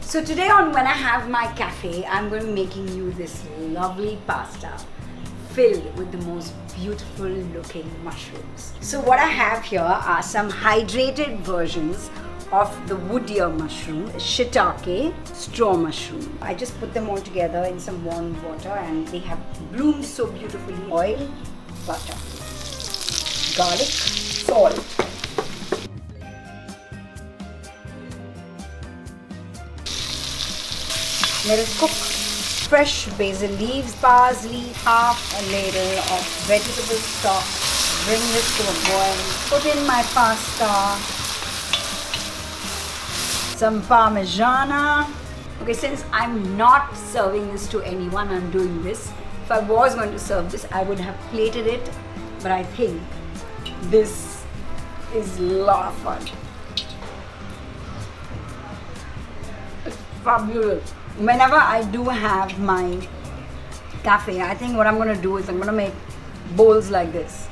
So today on When I Have My Cafe, I'm going to be making you this lovely pasta filled with the most beautiful looking mushrooms. So what I have here are some hydrated versions of the woodier mushroom, shiitake, straw mushroom. I just put them all together in some warm water and they have bloomed so beautifully. Oil, butter, garlic, salt. Let it cook. Fresh basil leaves, parsley, half a ladle of vegetable stock. Bring this to a boil. Put in my pasta. Some parmigiana. Okay, since I'm not serving this to anyone, I'm doing this. If I was going to serve this, I would have plated it. But I think this is a lot of fun. It's fabulous. Whenever I do have my cafe, I think what I'm going to do is I'm going to make bowls like this.